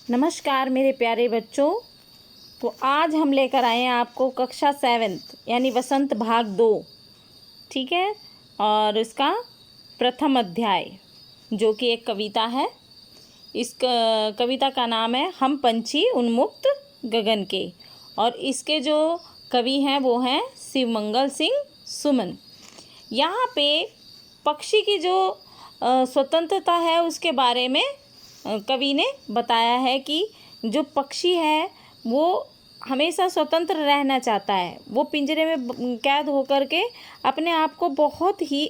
नमस्कार मेरे प्यारे बच्चों। तो आज हम लेकर आए हैं आपको कक्षा 7 यानी वसंत भाग 2। ठीक है। और इसका प्रथम अध्याय जो कि एक कविता है। इस कविता का नाम है हम पंछी उन्मुक्त गगन के। और इसके जो कवि हैं वो हैं शिवमंगल सिंह सुमन। यहाँ पे पक्षी की जो स्वतंत्रता है उसके बारे में कवि ने बताया है कि जो पक्षी है वो हमेशा स्वतंत्र रहना चाहता है। वो पिंजरे में कैद होकर के अपने आप को बहुत ही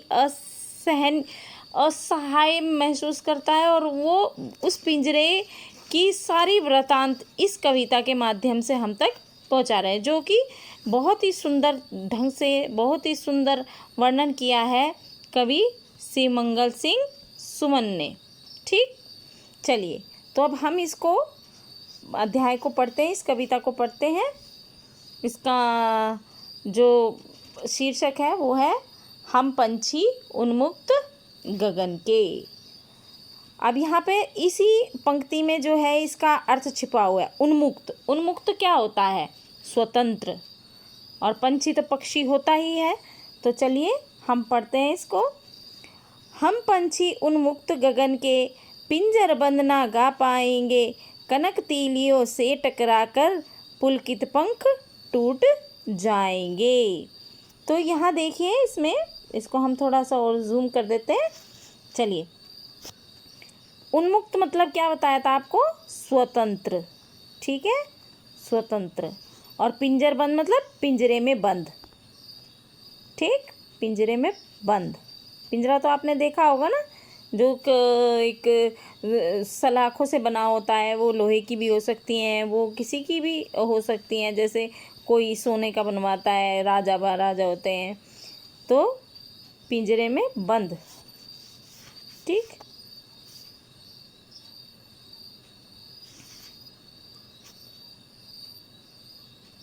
असहाय महसूस करता है और वो उस पिंजरे की सारी वृतांत इस कविता के माध्यम से हम तक पहुंचा रहे हैं, जो कि बहुत ही सुंदर ढंग से बहुत ही सुंदर वर्णन किया है कवि शिवमंगल सिंह सुमन ने। ठीक, चलिए तो अब हम इसको अध्याय को पढ़ते हैं, इस कविता को पढ़ते हैं। इसका जो शीर्षक है वो है हम पंछी उन्मुक्त गगन के। अब यहाँ पे इसी पंक्ति में जो है इसका अर्थ छिपा हुआ है। उन्मुक्त, उन्मुक्त क्या होता है? स्वतंत्र। और पंछी तो पक्षी होता ही है। तो चलिए हम पढ़ते हैं इसको। हम पंछी उन्मुक्त गगन के, पिंजर बंद ना गा पाएंगे, कनक तीलियों से टकराकर पुलकित पंख टूट जाएंगे। तो यहाँ देखिए, इसमें इसको हम थोड़ा सा और जूम कर देते हैं। चलिए, उन्मुक्त मतलब क्या बताया था आपको? स्वतंत्र। ठीक है, स्वतंत्र। और पिंजर बंद मतलब पिंजरे में बंद। ठीक, पिंजरे में बंद। पिंजरा तो आपने देखा होगा ना, जो एक सलाखों से बना होता है। वो लोहे की भी हो सकती हैं, वो किसी की भी हो सकती हैं। जैसे कोई सोने का बनवाता है, राजा महाराजा होते हैं, तो पिंजरे में बंद। ठीक,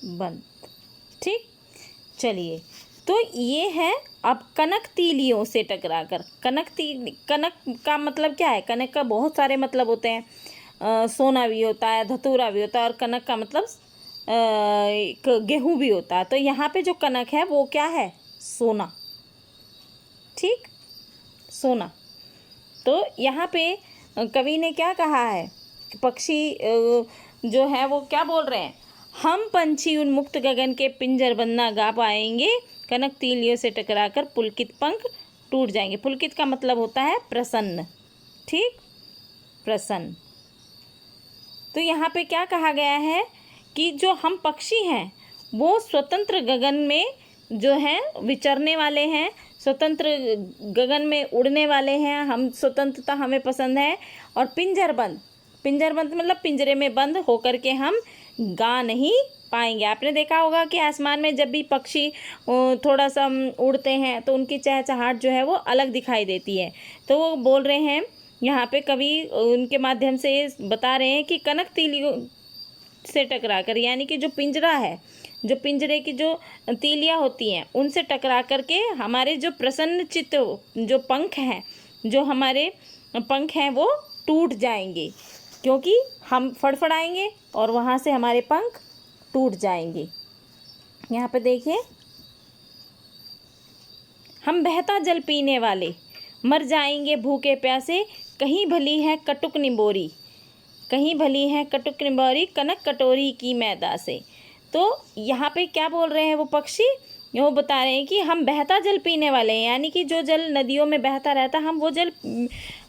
बंद। ठीक, चलिए तो ये है। अब कनक तीलियों से टकराकर, कनक का मतलब क्या है? कनक का बहुत सारे मतलब होते हैं। सोना भी होता है, धतूरा भी होता है, और कनक का मतलब एक गेहूं भी होता है। तो यहाँ पे जो कनक है वो क्या है? सोना। ठीक, सोना। तो यहाँ पे कवि ने क्या कहा है? पक्षी जो है वो क्या बोल रहे हैं? हम पंछी उन्मुक्त गगन के, पिंजर बंद ना गा पाएंगे, कनक तीलियों से टकराकर पुलकित पंख टूट जाएंगे। पुलकित का मतलब होता है प्रसन्न। ठीक, प्रसन्न। तो यहाँ पे क्या कहा गया है कि जो हम पक्षी हैं वो स्वतंत्र गगन में जो हैं विचरने वाले हैं, स्वतंत्र गगन में उड़ने वाले हैं। हम स्वतंत्रता हमें पसंद है। और पिंजर बंद मतलब पिंजरे में बंद होकर के हम गा नहीं पाएंगे। आपने देखा होगा कि आसमान में जब भी पक्षी थोड़ा सा उड़ते हैं तो उनकी चहचहाहट जो है वो अलग दिखाई देती है। तो वो बोल रहे हैं यहाँ पे कवि उनके माध्यम से बता रहे हैं कि कनक तीलियों से टकरा कर, यानी कि जो पिंजरा है, जो पिंजरे की जो तीलियाँ होती हैं उनसे टकरा करके हमारे जो प्रसन्न चित्त जो पंख हैं, जो हमारे पंख हैं वो टूट जाएंगे, क्योंकि हम फड़फड़ाएंगे और वहाँ से हमारे पंख टूट जाएंगे। यहाँ पे देखिए, हम बहता जल पीने वाले, मर जाएंगे भूखे प्यासे, कहीं भली है कटुक निबोरी, कहीं भली है कटुक निबोरी, कनक कटोरी की मैदा से। तो यहाँ पे क्या बोल रहे हैं वो पक्षी? वो बता रहे हैं कि हम बहता जल पीने वाले हैं, यानी कि जो जल नदियों में बहता रहता हम वो जल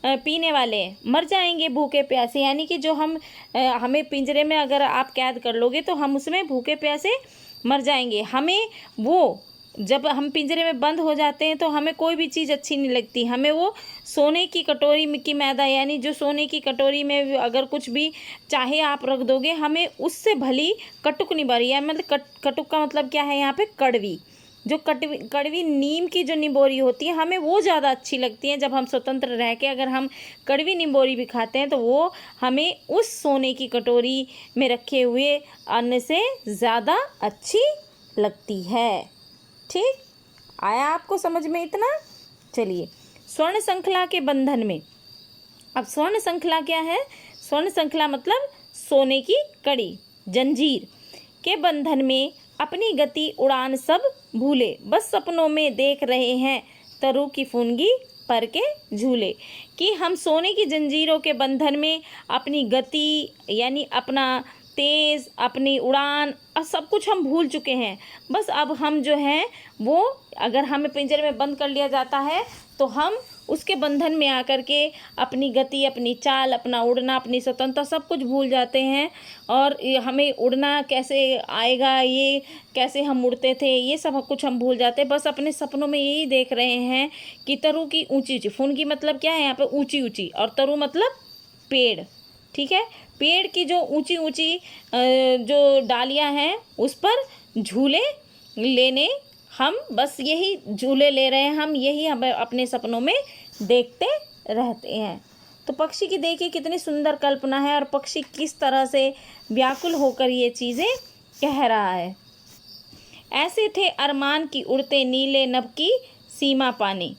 पीने वाले हैं। मर जाएंगे भूखे प्यासे, यानी कि जो हमें पिंजरे में अगर आप कैद कर लोगे तो हम उसमें भूखे प्यासे मर जाएंगे। हमें वो जब हम पिंजरे में बंद हो जाते हैं तो हमें कोई भी चीज़ अच्छी नहीं लगती। हमें वो सोने की कटोरी की मैदा, यानी जो सोने की कटोरी में अगर कुछ भी चाहे आप रख दोगे, हमें उससे भली कटुक निबोरी, या मतलब कटुक का मतलब क्या है यहाँ पे? कड़वी। जो कड़वी नीम की जो निबोरी होती है हमें वो ज़्यादा अच्छी लगती है। जब हम स्वतंत्र रह के अगर हम कड़वी निबोरी भी खाते हैं तो वो हमें उस सोने की कटोरी में रखे हुए अन्न से ज़्यादा अच्छी लगती है। ठीक, आया आपको समझ में इतना? चलिए, स्वर्ण श्रृंखला के बंधन में। अब स्वर्ण श्रृंखला क्या है? स्वर्ण श्रृंखला मतलब सोने की कड़ी, जंजीर के बंधन में अपनी गति उड़ान सब भूले, बस सपनों में देख रहे हैं तरु की फुनगी पर के झूले। कि हम सोने की जंजीरों के बंधन में अपनी गति यानी अपना तेज़, अपनी उड़ान और सब कुछ हम भूल चुके हैं। बस अब हम जो हैं वो, अगर हमें पिंजरे में बंद कर लिया जाता है तो हम उसके बंधन में आकर के अपनी गति, अपनी चाल, अपना उड़ना, अपनी स्वतंत्रता सब कुछ भूल जाते हैं। और हमें उड़ना कैसे आएगा, ये कैसे हम उड़ते थे, ये सब कुछ हम भूल जाते हैं। बस अपने सपनों में यही देख रहे हैं कि तरु की ऊंची ऊंची, फुनगी मतलब क्या है यहाँ पे, ऊंची ऊंची, और तरु मतलब पेड़, ठीक है। पेड़ की जो ऊंची ऊंची जो डालियाँ हैं उस पर झूले लेने, हम बस यही झूले ले रहे हैं, हम यही हम अपने सपनों में देखते रहते हैं। तो पक्षी की देखिए कितनी सुंदर कल्पना है, और पक्षी किस तरह से व्याकुल होकर ये चीज़ें कह रहा है। ऐसे थे अरमान की उड़ते नीले नभ की सीमा पानी,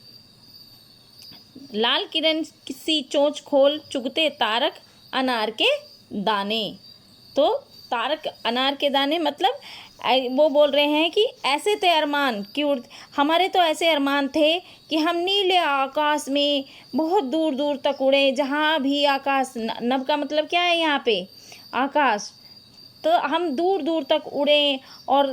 लाल किरण सी चोंच खोल चुगते तारक अनार के दाने। तो तारक अनार के दाने मतलब वो बोल रहे हैं कि ऐसे थे अरमान कि हमारे तो ऐसे अरमान थे कि हम नीले आकाश में बहुत दूर दूर तक उड़े, जहाँ भी आकाश, नभ का मतलब क्या है यहाँ पे, आकाश, तो हम दूर दूर तक उड़े, और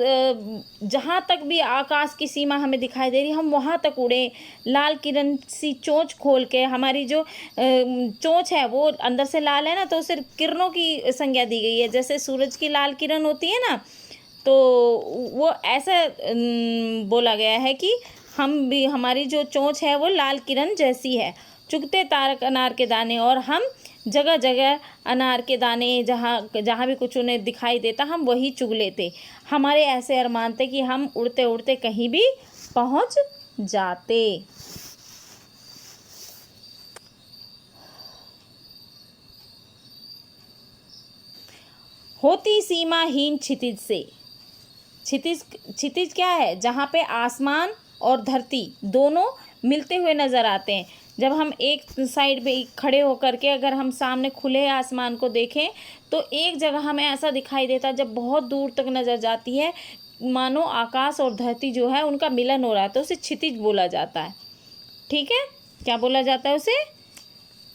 जहाँ तक भी आकाश की सीमा हमें दिखाई दे रही हम वहाँ तक उड़े। लाल किरण सी चोंच खोल के, हमारी जो चोंच है वो अंदर से लाल है ना, तो उसे किरणों की संज्ञा दी गई है। जैसे सूरज की लाल किरण होती है ना, तो वो ऐसा बोला गया है कि हम भी, हमारी जो चोंच है वो लाल किरण जैसी है। चुगते तारक अनार के दाने, और हम जगह जगह अनार के दाने, जहाँ जहाँ भी कुछ उन्हें दिखाई देता हम वही चुग लेते। हमारे ऐसे अरमान थे कि हम उड़ते उड़ते कहीं भी पहुँच जाते। होती सीमाहीन क्षितिज से, क्षितिज क्या है, जहाँ पे आसमान और धरती दोनों मिलते हुए नज़र आते हैं। जब हम एक साइड पे खड़े होकर के अगर हम सामने खुले आसमान को देखें तो एक जगह हमें ऐसा दिखाई देता है, जब बहुत दूर तक नज़र जाती है, मानो आकाश और धरती जो है उनका मिलन हो रहा है, तो उसे क्षितिज बोला जाता है। ठीक है, क्या बोला जाता है उसे,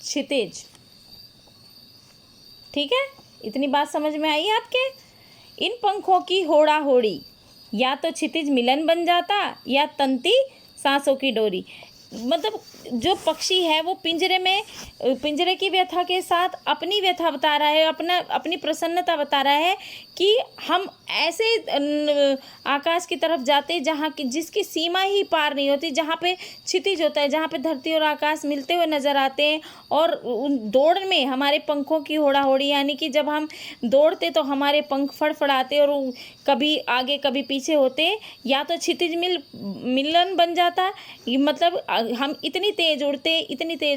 क्षितिज। ठीक है, इतनी बात समझ में आई आपके। इन पंखों की होड़ा होड़ी, या तो क्षितिज मिलन बन जाता या तंती सांसों की डोरी। मतलब जो पक्षी है वो पिंजरे की व्यथा के साथ अपनी व्यथा बता रहा है, अपनी प्रसन्नता बता रहा है कि हम ऐसे आकाश की तरफ जाते जहाँ की जिसकी सीमा ही पार नहीं होती, जहाँ पे क्षितिज होता है, जहाँ पे धरती और आकाश मिलते हुए नज़र आते हैं। और उन दौड़ में हमारे पंखों की होड़ा होड़ी, यानी कि जब हम दौड़ते तो हमारे पंख फड़फड़ाते और कभी आगे कभी पीछे होते, या तो क्षितिज मिलन बन जाता, मतलब हम इतनी तेज़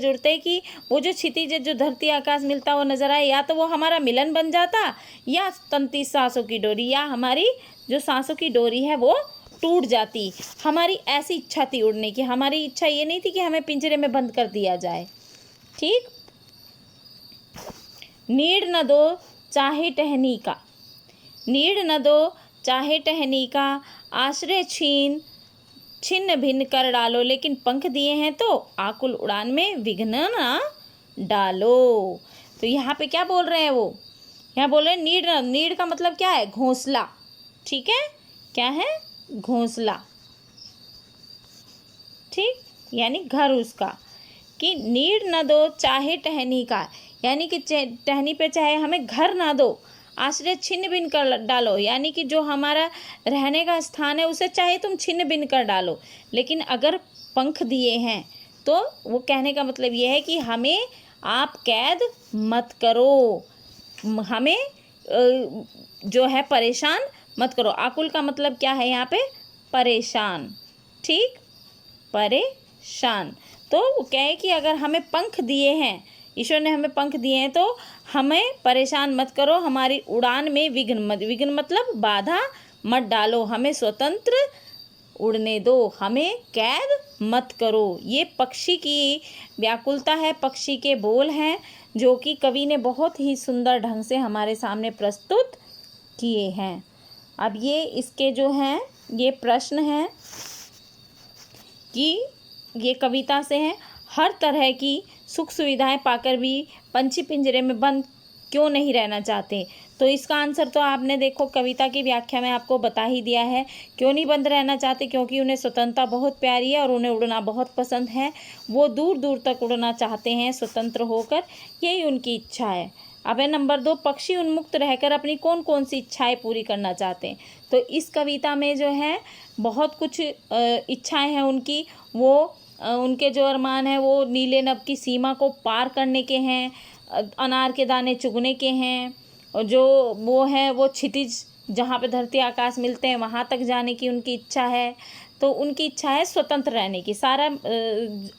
उड़ते कि वो जो क्षितिज जो धरती आकाश मिलता हुआ नज़र आए, या तो वो हमारा मिलन बन जाता, या तंती सांसों की डोरी, या हमारी जो सांसों की डोरी है वो टूट जाती। हमारी ऐसी इच्छा थी उड़ने की, हमारी इच्छा ये नहीं थी कि हमें पिंजरे में बंद कर दिया जाए। ठीक, नीड़ न दो चाहे टहनी का, नीड़ न दो चाहे टहनी का, आश्रय छिन्न भिन्न कर डालो, लेकिन पंख दिए हैं तो आकुल उड़ान में विघ्न ना डालो। तो यहाँ पे क्या बोल रहे हैं वो, यहाँ बोल रहे हैं नीड़ का मतलब क्या है, घोंसला। ठीक है, क्या है, घोंसला। ठीक, यानी घर उसका। कि नीड़ न दो चाहे टहनी का, यानी कि टहनी पे चाहे हमें घर ना दो, आश्रय छिन्न भिन्न कर डालो, यानी कि जो हमारा रहने का स्थान है उसे चाहे तुम छिन्न भिन्न कर डालो, लेकिन अगर पंख दिए हैं तो वो कहने का मतलब ये है कि हमें आप कैद मत करो, हमें जो है परेशान मत करो। आकुल का मतलब क्या है यहाँ पे, परेशान। ठीक, परेशान। तो वो कहे कि अगर हमें पंख दिए हैं, ईश्वर ने हमें पंख दिए हैं, तो हमें परेशान मत करो, हमारी उड़ान में विघ्न मतलब बाधा मत डालो, हमें स्वतंत्र उड़ने दो, हमें कैद मत करो। ये पक्षी की व्याकुलता है, पक्षी के बोल हैं जो कि कवि ने बहुत ही सुंदर ढंग से हमारे सामने प्रस्तुत किए हैं। अब ये इसके जो हैं ये प्रश्न हैं कि ये कविता से हैं, हर तरह की सुख सुविधाएं पाकर भी पंछी पिंजरे में बंद क्यों नहीं रहना चाहते। तो इसका आंसर तो आपने देखो कविता की व्याख्या में आपको बता ही दिया है। क्यों नहीं बंद रहना चाहते, क्योंकि उन्हें स्वतंत्रता बहुत प्यारी है और उन्हें उड़ना बहुत पसंद है। वो दूर दूर तक उड़ना चाहते हैं स्वतंत्र होकर, यही उनकी इच्छा है। अब है नंबर 2, पक्षी उन्मुक्त रहकर अपनी कौन कौन सी इच्छाएं पूरी करना चाहते हैं। तो इस कविता में जो है बहुत कुछ इच्छाएं हैं उनकी। वो उनके जो अरमान हैं वो नीले नभ की सीमा को पार करने के हैं, अनार के दाने चुगने के हैं, और जो वो है वो क्षितिज जहाँ पे धरती आकाश मिलते हैं वहाँ तक जाने की उनकी इच्छा है। तो उनकी इच्छा है स्वतंत्र रहने की। सारा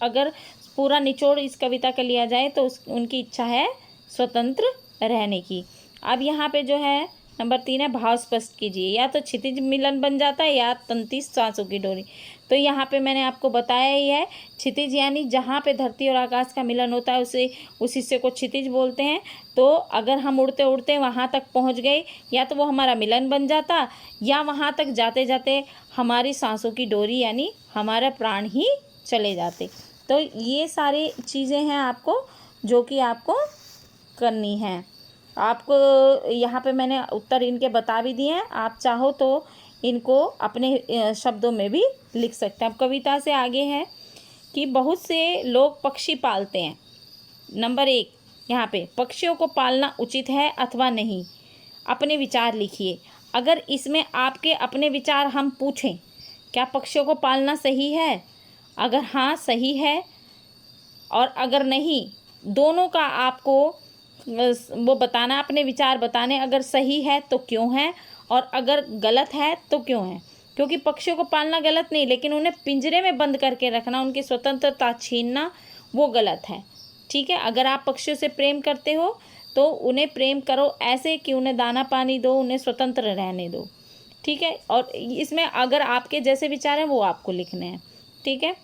अगर पूरा निचोड़ इस कविता का लिया जाए तो उनकी इच्छा है स्वतंत्र रहने की। अब यहाँ पे जो है नंबर 3 है, भाव स्पष्ट कीजिए। या तो क्षितिज मिलन बन जाता है या तंती सांसों की डोरी। तो यहाँ पे मैंने आपको बताया ही है, क्षितिज यानी जहाँ पे धरती और आकाश का मिलन होता है उस हिस्से को क्षितिज बोलते हैं। तो अगर हम उड़ते उड़ते वहाँ तक पहुँच गए, या तो वो हमारा मिलन बन जाता, या वहाँ तक जाते जाते हमारी सांसों की डोरी यानी हमारा प्राण ही चले जाते। तो ये सारी चीज़ें हैं आपको जो कि आपको करनी है। आपको यहाँ पे मैंने उत्तर इनके बता भी दिए हैं, आप चाहो तो इनको अपने शब्दों में भी लिख सकते हैं। अब कविता से आगे है कि बहुत से लोग पक्षी पालते हैं। नंबर 1 यहाँ पे, पक्षियों को पालना उचित है अथवा नहीं, अपने विचार लिखिए। अगर इसमें आपके अपने विचार हम पूछें, क्या पक्षियों को पालना सही है? अगर हाँ सही है, और अगर नहीं, दोनों का आपको वो बताना, अपने विचार बताने। अगर सही है तो क्यों है, और अगर गलत है तो क्यों है। क्योंकि पक्षियों को पालना गलत नहीं, लेकिन उन्हें पिंजरे में बंद करके रखना, उनकी स्वतंत्रता छीनना, वो गलत है। ठीक है, अगर आप पक्षियों से प्रेम करते हो तो उन्हें प्रेम करो ऐसे कि उन्हें दाना पानी दो, उन्हें स्वतंत्र रहने दो। ठीक है, और इसमें अगर आपके जैसे विचार हैं वो आपको लिखने हैं। ठीक है।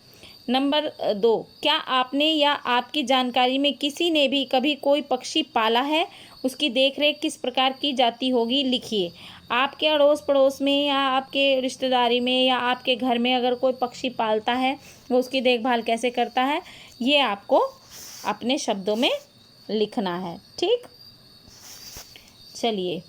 नंबर 2, क्या आपने या आपकी जानकारी में किसी ने भी कभी कोई पक्षी पाला है? उसकी देखरेख किस प्रकार की जाती होगी, लिखिए। आपके अड़ोस पड़ोस में या आपके रिश्तेदारी में या आपके घर में अगर कोई पक्षी पालता है, वो उसकी देखभाल कैसे करता है, ये आपको अपने शब्दों में लिखना है। ठीक, चलिए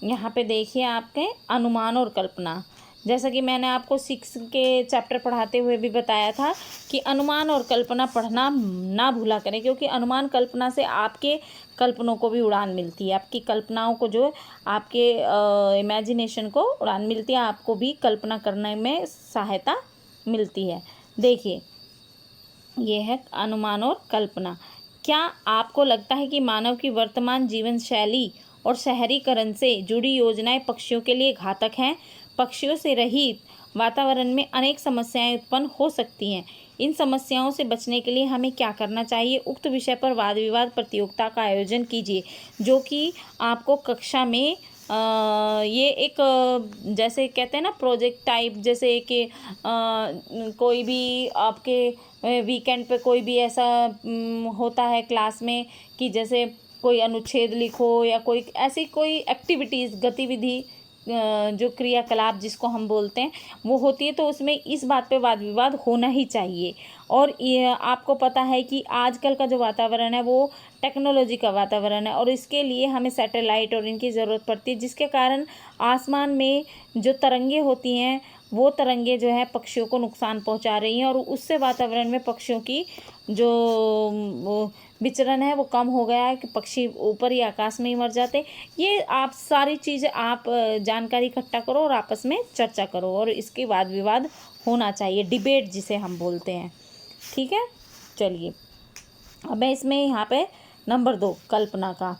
यहाँ पे देखिए आपके अनुमान और कल्पना। जैसा कि मैंने आपको 6 के चैप्टर पढ़ाते हुए भी बताया था कि अनुमान और कल्पना पढ़ना ना भूला करें, क्योंकि अनुमान कल्पना से आपके कल्पनों को भी उड़ान मिलती है, आपकी कल्पनाओं को, जो आपके इमेजिनेशन को उड़ान मिलती है, आपको भी कल्पना करने में सहायता मिलती है। देखिए ये है अनुमान और कल्पना। क्या आपको लगता है कि मानव की वर्तमान जीवन शैली और शहरीकरण से जुड़ी योजनाएं पक्षियों के लिए घातक हैं? पक्षियों से रहित वातावरण में अनेक समस्याएं उत्पन्न हो सकती हैं। इन समस्याओं से बचने के लिए हमें क्या करना चाहिए? उक्त विषय पर वाद विवाद प्रतियोगिता का आयोजन कीजिए, जो कि आपको कक्षा में ये एक जैसे कहते हैं ना प्रोजेक्ट टाइप, जैसे कि कोई भी आपके वीकेंड पे कोई भी ऐसा होता है क्लास में कि जैसे कोई अनुच्छेद लिखो या कोई ऐसी कोई एक्टिविटीज़, गतिविधि, जो क्रियाकलाप जिसको हम बोलते हैं वो होती है, तो उसमें इस बात पे वाद विवाद होना ही चाहिए। और ये आपको पता है कि आजकल का जो वातावरण है वो टेक्नोलॉजी का वातावरण है, और इसके लिए हमें सैटेलाइट और इनकी ज़रूरत पड़ती है, जिसके कारण आसमान में जो तरंगे होती हैं वो तरंगे जो है पक्षियों को नुकसान पहुंचा रही हैं, और उससे वातावरण में पक्षियों की जो विचरण है वो कम हो गया है कि पक्षी ऊपर ही आकाश में ही मर जाते। ये आप सारी चीज़ें आप जानकारी इकट्ठा करो और आपस में चर्चा करो, और इसके वाद विवाद होना चाहिए, डिबेट जिसे हम बोलते हैं। ठीक है, चलिए अब मैं इसमें यहाँ पे नंबर 2 कल्पना का।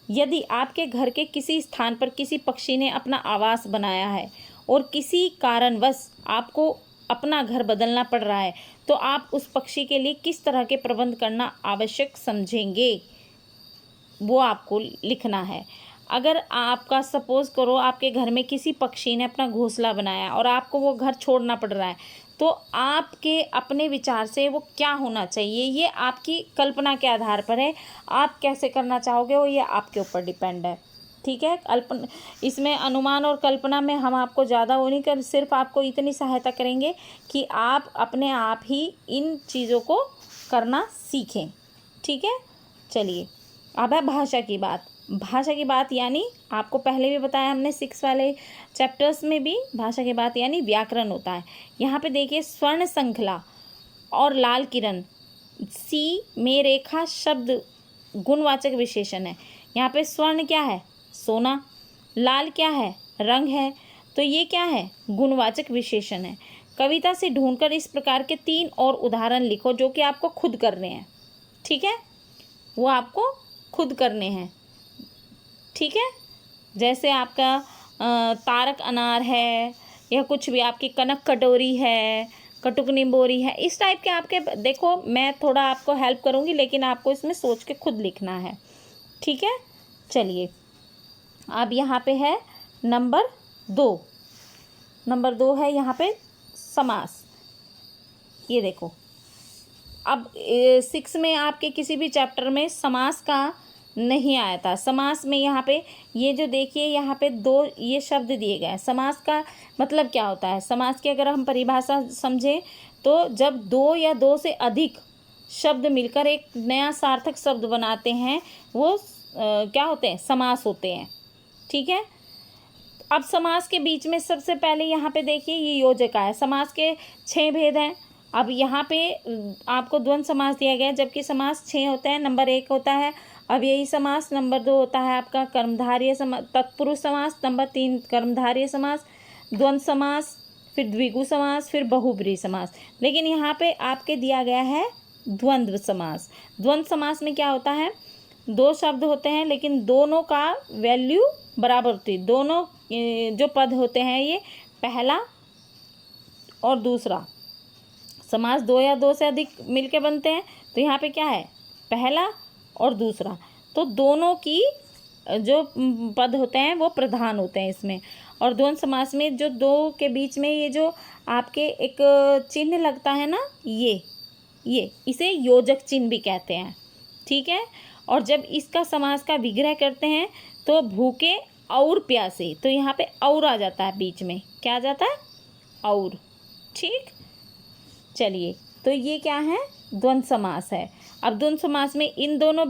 यदि आपके घर के किसी स्थान पर किसी पक्षी ने अपना आवास बनाया है और किसी कारणवश आपको अपना घर बदलना पड़ रहा है, तो आप उस पक्षी के लिए किस तरह के प्रबंध करना आवश्यक समझेंगे, वो आपको लिखना है। अगर आपका सपोज़ करो आपके घर में किसी पक्षी ने अपना घोंसला बनाया और आपको वो घर छोड़ना पड़ रहा है, तो आपके अपने विचार से वो क्या होना चाहिए, ये आपकी कल्पना के आधार पर है। आप कैसे करना चाहोगे वो ये आपके ऊपर डिपेंड है। ठीक है, इसमें अनुमान और कल्पना में हम आपको ज़्यादा वो नहीं कर, सिर्फ आपको इतनी सहायता करेंगे कि आप अपने आप ही इन चीज़ों को करना सीखें। ठीक है, चलिए अब है भाषा की बात। भाषा की बात यानी आपको पहले भी बताया हमने 6 वाले चैप्टर्स में भी, भाषा की बात यानी व्याकरण होता है। यहाँ पे देखिए स्वर्ण श्रृंखला और लाल किरण, सी में रेखा शब्द गुणवाचक विशेषण है। यहाँ पे स्वर्ण क्या है, सोना, लाल क्या है, रंग है, तो ये क्या है, गुणवाचक विशेषण है। कविता से ढूंढकर इस प्रकार के 3 और उदाहरण लिखो जो कि आपको खुद करने हैं। ठीक है, वो आपको खुद करने हैं। ठीक है, जैसे आपका तारक अनार है या कुछ भी, आपकी कनक कटोरी है, कटुक निम्बोरी है, इस टाइप के आपके, देखो मैं थोड़ा आपको हेल्प करूँगी लेकिन आपको इसमें सोच के खुद लिखना है। ठीक है, चलिए अब यहाँ पे है नंबर 2। नंबर 2 है यहाँ पे समास। ये देखो, अब 6 में आपके किसी भी चैप्टर में समास का नहीं आया था। समास में यहाँ पे ये जो देखिए यहाँ पे 2 ये शब्द दिए गए हैं। समास का मतलब क्या होता है, समास की अगर हम परिभाषा समझें तो जब 2 या 2 से अधिक शब्द मिलकर एक नया सार्थक शब्द बनाते हैं वो क्या होते हैं, समास होते हैं। ठीक है, अब समास के बीच में सबसे पहले यहाँ पे देखिए ये योजक है। समास के 6 भेद हैं। अब यहाँ पे आपको द्वंद्व समास दिया गया है, जबकि समास 6 होते हैं। नंबर 1 होता है अव्ययी समास, नंबर 2 होता है आपका कर्मधारय समास, तत्पुरुष समास, नंबर 3 कर्मधारय समास, द्वंद्व समास, फिर द्विगु समास, फिर बहुब्रीहि समास। लेकिन यहाँ पे आपके दिया गया है द्वंद्व समास। द्वंद्व समास में क्या होता है, 2 शब्द होते हैं लेकिन दोनों का वैल्यू बराबर होती है। दोनों जो पद होते हैं ये पहला और दूसरा, समास 2 या 2 से अधिक मिलके बनते हैं तो यहाँ पे क्या है, पहला और दूसरा, तो दोनों की जो पद होते हैं वो प्रधान होते हैं इसमें। और द्वंद्व समास में जो 2 के बीच में ये जो आपके एक चिन्ह लगता है ना, ये इसे योजक चिन्ह भी कहते हैं। ठीक है, और जब इसका समास का विग्रह करते हैं तो भूखे और प्यासे, तो यहाँ पे और आ जाता है बीच में, क्या आ जाता है, और। ठीक, चलिए तो ये क्या है, द्वंद्व समास है। अब द्वंद्व समास में इन दोनों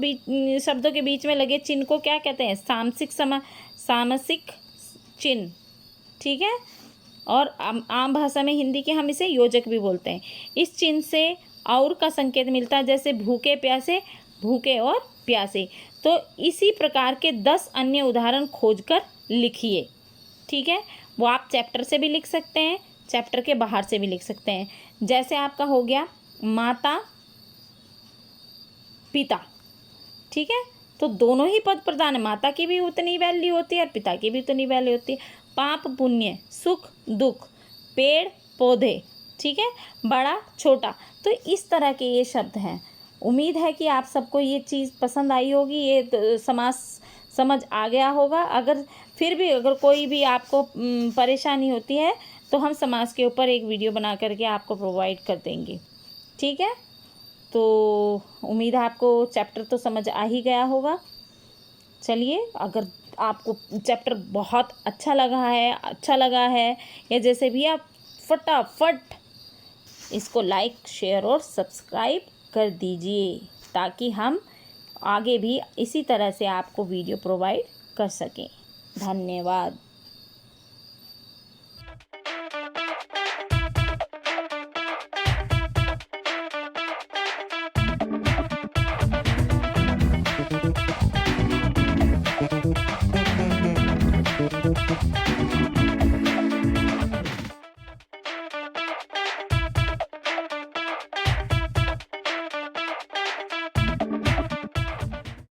शब्दों के बीच में लगे चिन्ह को क्या कहते हैं, सामसिक चिन्ह। ठीक है, और आम भाषा में हिंदी के हम इसे योजक भी बोलते हैं। इस चिन्ह से और का संकेत मिलता है, जैसे भूखे प्यासे, भूखे और प्यासे। तो इसी प्रकार के 10 अन्य उदाहरण खोजकर लिखिए। ठीक है, वो आप चैप्टर से भी लिख सकते हैं, चैप्टर के बाहर से भी लिख सकते हैं। जैसे आपका हो गया माता पिता। ठीक है, तो दोनों ही पद प्रधान है, माता की भी उतनी वैल्यू होती है और पिता की भी उतनी वैल्यू होती है। पाप पुण्य, सुख दुख, पेड़ पौधे, ठीक है, बड़ा छोटा, तो इस तरह के ये शब्द हैं। उम्मीद है कि आप सबको ये चीज़ पसंद आई होगी, ये समास समझ आ गया होगा। अगर फिर भी अगर कोई भी आपको परेशानी होती है तो हम समास के ऊपर एक वीडियो बना करके आपको प्रोवाइड कर देंगे। ठीक है, तो उम्मीद है आपको चैप्टर तो समझ आ ही गया होगा। चलिए, अगर आपको चैप्टर बहुत अच्छा लगा है या जैसे भी, आप फटाफट इसको लाइक शेयर और सब्सक्राइब कर दीजिए ताकि हम आगे भी इसी तरह से आपको वीडियो प्रोवाइड कर सकें। धन्यवाद।